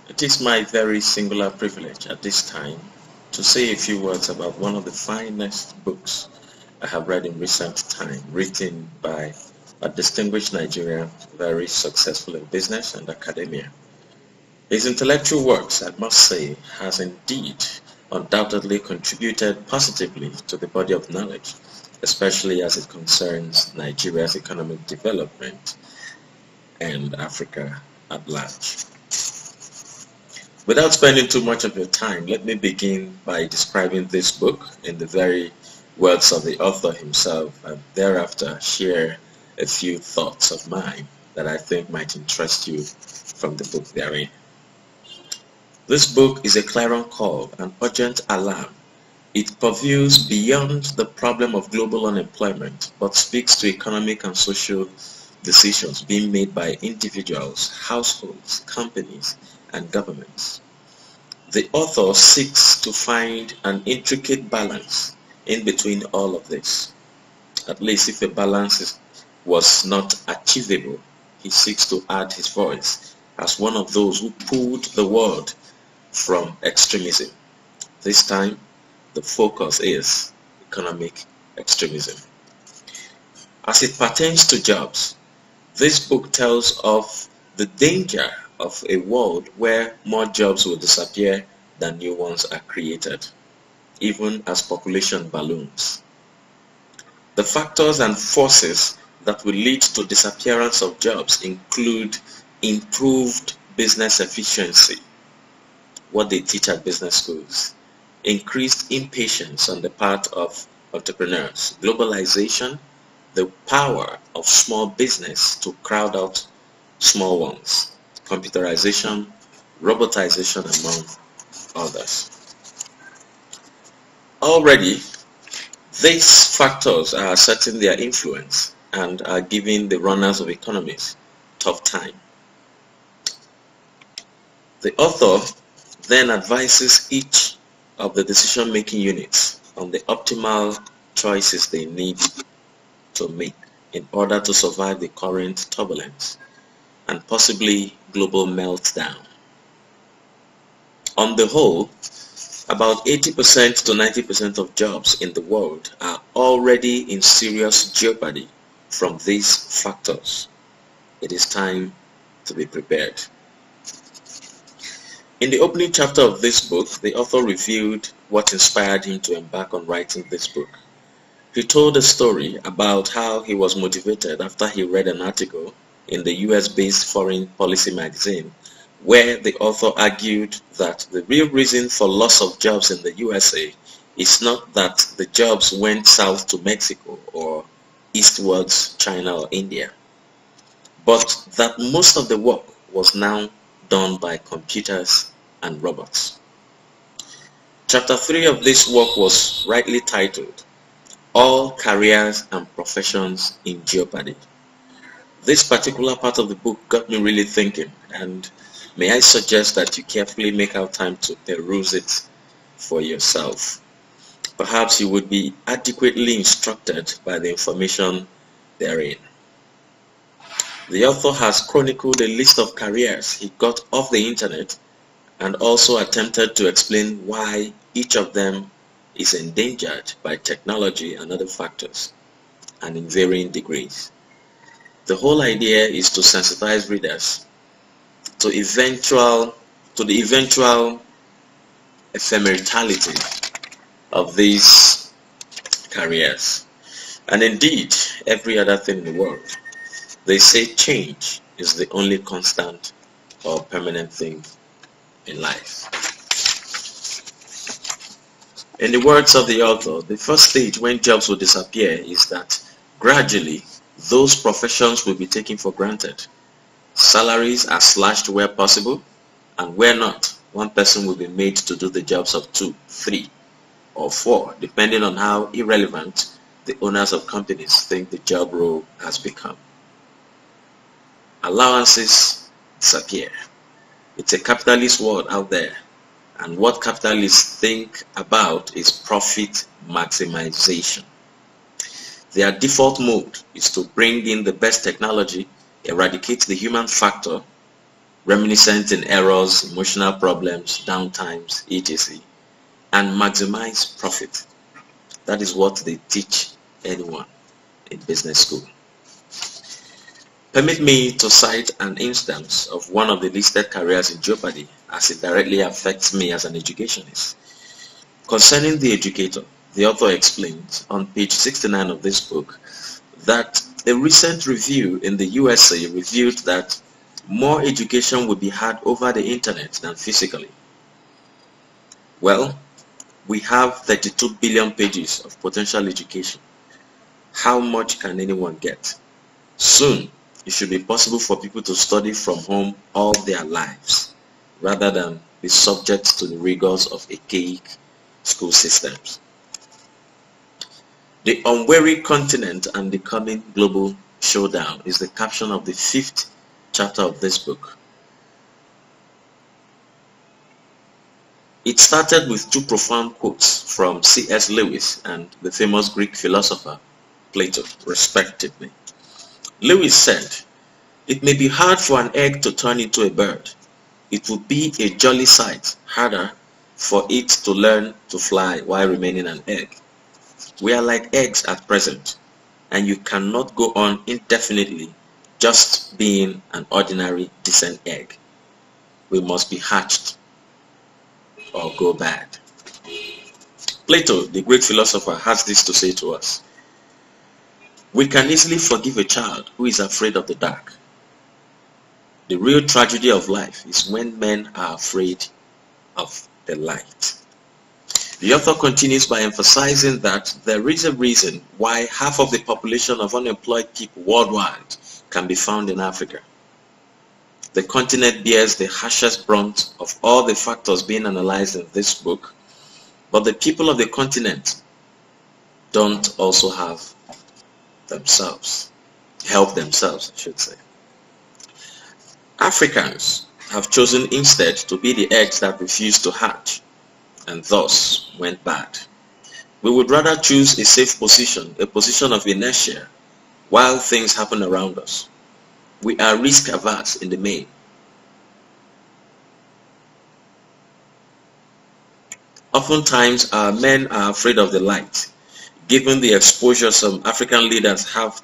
It is my very singular privilege at this time to say a few words about one of the finest books I have read in recent time, written by a distinguished Nigerian, very successful in business and academia. His intellectual works, I must say, has indeed undoubtedly contributed positively to the body of knowledge, especially as it concerns Nigeria's economic development and Africa at large. Without spending too much of your time, let me begin by describing this book in the very words of the author himself, and thereafter share a few thoughts of mine that I think might interest you from the book therein. This book is a clarion call, an urgent alarm. It purviews beyond the problem of global unemployment, but speaks to economic and social decisions being made by individuals, households, companies, and governments. The author seeks to find an intricate balance in between all of this. At least if a balance was not achievable, he seeks to add his voice as one of those who pulled the world from extremism. This time, the focus is economic extremism. As it pertains to jobs, this book tells of the danger of a world where more jobs will disappear than new ones are created, even as population balloons. The factors and forces that will lead to disappearance of jobs include improved business efficiency, what they teach at business schools, increased impatience on the part of entrepreneurs, globalization, the power of small business to crowd out small ones, computerization, robotization, among others. Already, these factors are asserting their influence and are giving the runners of economies tough time. The author then advises each of the decision-making units on the optimal choices they need to make in order to survive the current turbulence and possibly global meltdown. On the whole, about 80% to 90% of jobs in the world are already in serious jeopardy from these factors. It is time to be prepared. In the opening chapter of this book, the author revealed what inspired him to embark on writing this book. He told a story about how he was motivated after he read an article in the US-based Foreign Policy magazine where the author argued that the real reason for loss of jobs in the USA is not that the jobs went south to Mexico or eastwards China or India, but that most of the work was now done by computers and robots. Chapter 3 of this work was rightly titled, All Careers and Professions in Jeopardy. This particular part of the book got me really thinking, and may I suggest that you carefully make out time to peruse it for yourself. Perhaps you would be adequately instructed by the information therein. The author has chronicled a list of careers he got off the internet and also attempted to explain why each of them is endangered by technology and other factors, and in varying degrees. The whole idea is to sensitize readers to the eventual ephemerality of these careers, and indeed every other thing in the world. They say change is the only constant or permanent thing in life. In the words of the author, the first stage when jobs will disappear is that gradually those professions will be taken for granted. Salaries are slashed where possible, and where not, one person will be made to do the jobs of 2, 3, or 4, depending on how irrelevant the owners of companies think the job role has become. Allowances disappear. It's a capitalist world out there, and what capitalists think about is profit maximization. Their default mode is to bring in the best technology, eradicate the human factor, reminiscent in errors, emotional problems, downtimes, etc., and maximize profit. That is what they teach anyone in business school. Permit me to cite an instance of one of the listed careers in jeopardy as it directly affects me as an educationist. Concerning the educator, the author explains on page 69 of this book that a recent review in the USA revealed that more education would be had over the internet than physically. Well, we have 32 billion pages of potential education. How much can anyone get? Soon, it should be possible for people to study from home all their lives, rather than be subject to the rigors of archaic school systems. The unwary continent and the coming global showdown is the caption of the 5th chapter of this book. It started with two profound quotes from C.S. Lewis and the famous Greek philosopher Plato, respectively. Lewis said, "It may be hard for an egg to turn into a bird. It would be a jolly sight harder for it to learn to fly while remaining an egg. We are like eggs at present, and you cannot go on indefinitely just being an ordinary decent egg. We must be hatched or go bad." Plato, the great philosopher, has this to say to us. We can easily forgive a child who is afraid of the dark. The real tragedy of life is when men are afraid of the light. The author continues by emphasizing that there is a reason why half of the population of unemployed people worldwide can be found in Africa. The continent bears the harshest brunt of all the factors being analyzed in this book, but the people of the continent don't also help themselves, I should say. Africans have chosen instead to be the eggs that refuse to hatch, and thus went bad. We would rather choose a safe position, a position of inertia, while things happen around us. We are risk averse in the main. Oftentimes, our men are afraid of the light. Given the exposure some African leaders have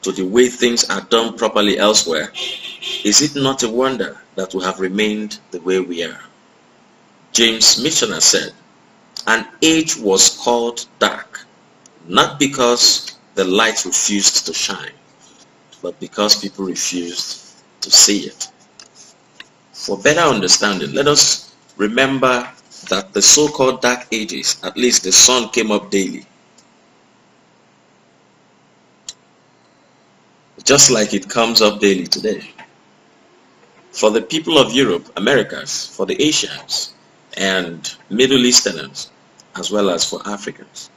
to the way things are done properly elsewhere, is it not a wonder that we have remained the way we are? James Missioner said, "An age was called dark, not because the light refused to shine, but because people refused to see it." For better understanding, let us remember that the so-called dark ages, at least the sun came up daily, just like it comes up daily today. For the people of Europe, Americas, for the Asians, and Middle Easterners, as well as for Africans,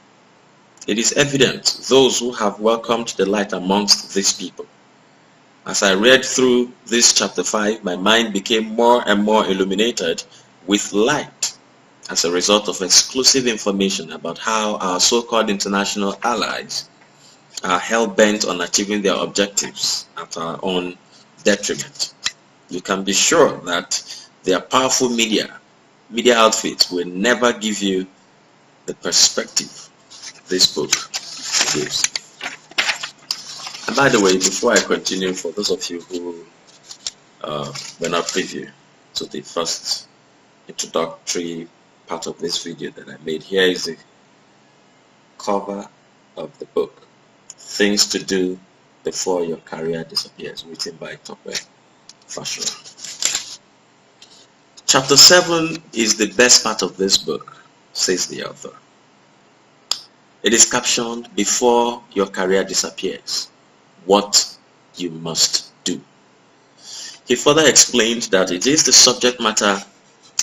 it is evident those who have welcomed the light amongst these people. As I read through this chapter 5, my mind became more and more illuminated with light as a result of exclusive information about how our so-called international allies are hell-bent on achieving their objectives at our own detriment. You can be sure that their powerful media outfits will never give you the perspective this book gives. And by the way, before I continue, for those of you who were not privy to the first introductory part of this video that I made, here is the cover of the book, Things to Do Before Your Career Disappears, written by Tope, Fasua. Chapter 7 is the best part of this book, says the author. It is captioned, "Before Your Career Disappears, What You Must Do." He further explained that it is the subject matter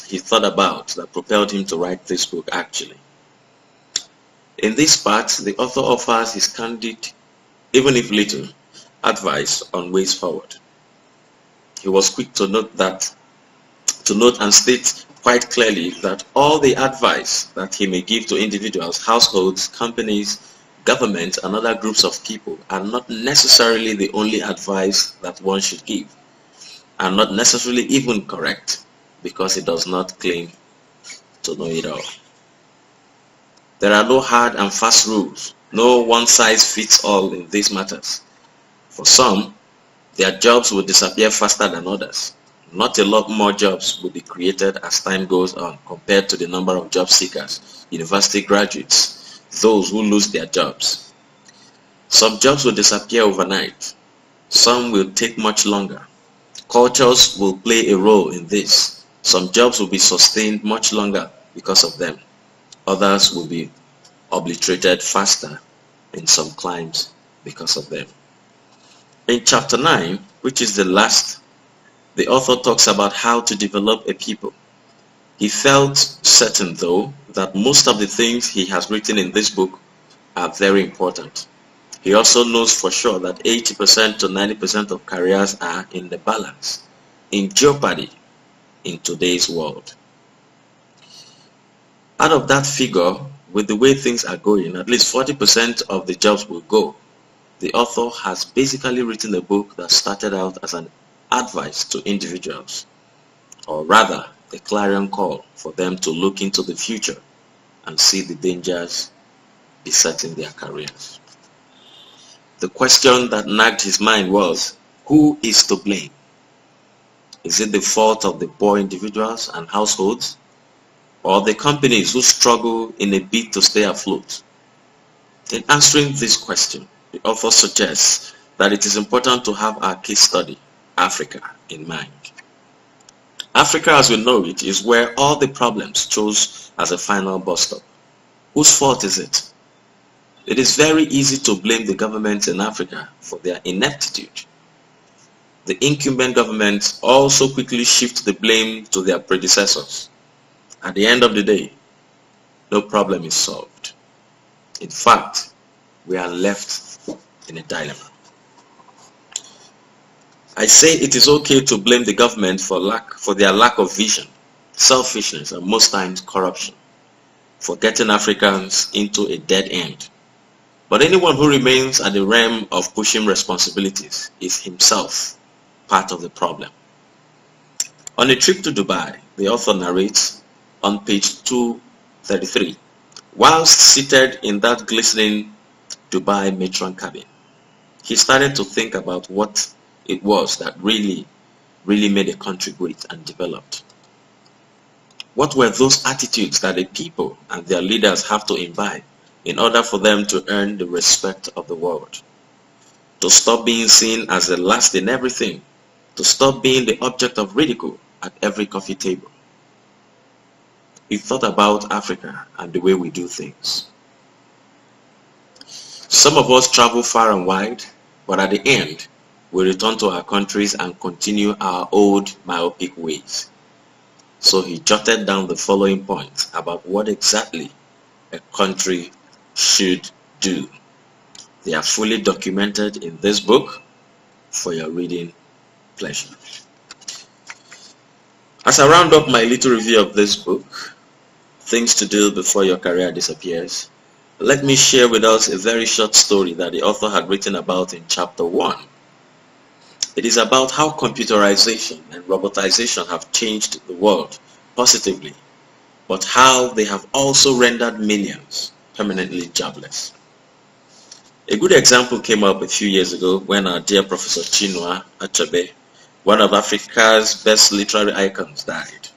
he thought about that propelled him to write this book actually. In this part, the author offers his candid, even if little, advice on ways forward. He was quick to note and state quite clearly that all the advice that he may give to individuals, households, companies, government, and other groups of people are not necessarily the only advice that one should give. are not necessarily even correct because it does not claim to know it all. There are no hard and fast rules, no one size fits all in these matters. For some, their jobs will disappear faster than others. Not a lot more jobs will be created as time goes on compared to the number of job seekers, university graduates, those who lose their jobs. Some jobs will disappear overnight. Some will take much longer. Cultures will play a role in this. Some jobs will be sustained much longer because of them. Others will be obliterated faster in some climes because of them. In chapter 9, which is the last, the author talks about how to develop a people. He felt certain, though, that most of the things he has written in this book are very important. He also knows for sure that 80% to 90% of careers are in the balance, in jeopardy in today's world. Out of that figure, with the way things are going, at least 40% of the jobs will go. The author has basically written a book that started out as an advice to individuals, or rather a clarion call for them to look into the future and see the dangers besetting their careers. The question that nagged his mind was, who is to blame? Is it the fault of the poor individuals and households, or the companies who struggle in a bid to stay afloat? In answering this question, the author suggests that it is important to have our case study, Africa, in mind. Africa as we know it is where all the problems chose as a final bus stop. Whose fault is it? It is very easy to blame the governments in Africa for their ineptitude. The incumbent governments also quickly shift the blame to their predecessors. At the end of the day, no problem is solved. In fact, we are left in a dilemma. I say it is okay to blame the government for their lack of vision, selfishness, and most times corruption, for getting Africans into a dead end. But anyone who remains at the realm of pushing responsibilities is himself part of the problem. On a trip to Dubai, the author narrates on page 233, whilst seated in that glistening Dubai matron cabin, he started to think about what it was that really made a country great and developed. What were those attitudes that the people and their leaders have to imbibe in order for them to earn the respect of the world? To stop being seen as the last in everything, to stop being the object of ridicule at every coffee table. He thought about Africa and the way we do things. Some of us travel far and wide, but at the end, we return to our countries and continue our old myopic ways. So he jotted down the following points about what exactly a country should do. They are fully documented in this book for your reading pleasure. As I round up my little review of this book, Things to Do Before Your Career Disappears, let me share with us a very short story that the author had written about in chapter 1. It is about how computerization and robotization have changed the world positively, but how they have also rendered millions permanently jobless. A good example came up a few years ago when our dear Professor Chima Azu, one of Africa's best literary icons, died.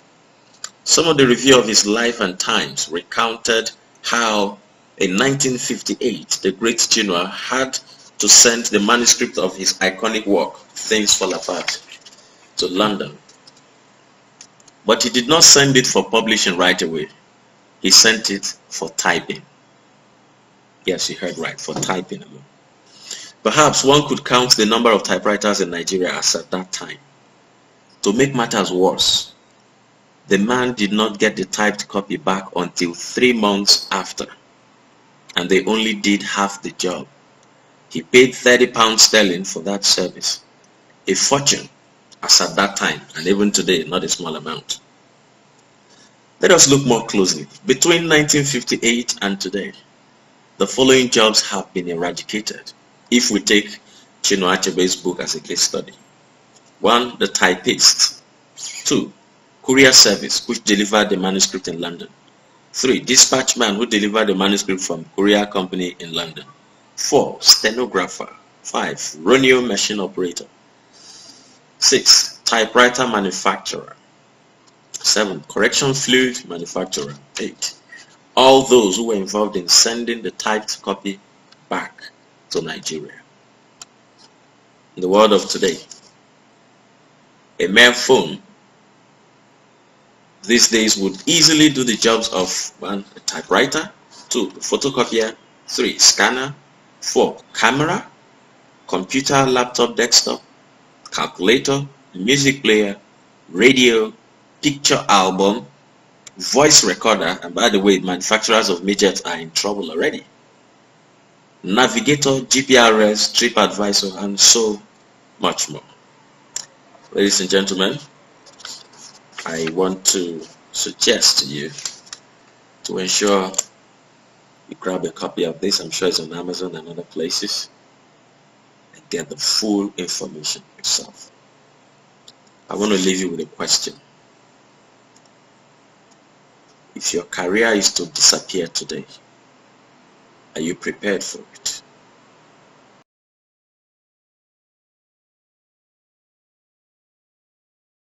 Some of the review of his life and times recounted how in 1958 the great Chima had to send the manuscript of his iconic work, Things Fall Apart, to London. But he did not send it for publishing right away. He sent it for typing. Yes, you heard right, for typing alone. Perhaps one could count the number of typewriters in Nigeria as at that time. To make matters worse, the man did not get the typed copy back until 3 months after, and they only did half the job. He paid £30 sterling for that service, a fortune as at that time, and even today not a small amount. Let us look more closely. Between 1958 and today, the following jobs have been eradicated, if we take Chima Azu's book as a case study. 1. The typist. 2. Courier service, which delivered the manuscript in London. 3. Dispatchman, who delivered the manuscript from courier company in London. 4. Stenographer. 5. Roneo machine operator. 6. Typewriter manufacturer. 7. Correction fluid manufacturer. 8. All those who were involved in sending the typed copy back to Nigeria. In the world of today, a mere phone these days would easily do the jobs of 1. A typewriter, 2. A photocopier, 3. Scanner, 4. Camera, computer, laptop, desktop, calculator, music player, radio, picture album, voice recorder, and by the way, manufacturers of midgets are in trouble already. Navigator, GPRS, TripAdvisor, and so much more. Ladies and gentlemen, I want to suggest to you to ensure you grab a copy of this. I'm sure it's on Amazon and other places, and get the full information yourself. I want to leave you with a question. If your career is to disappear today, are you prepared for it?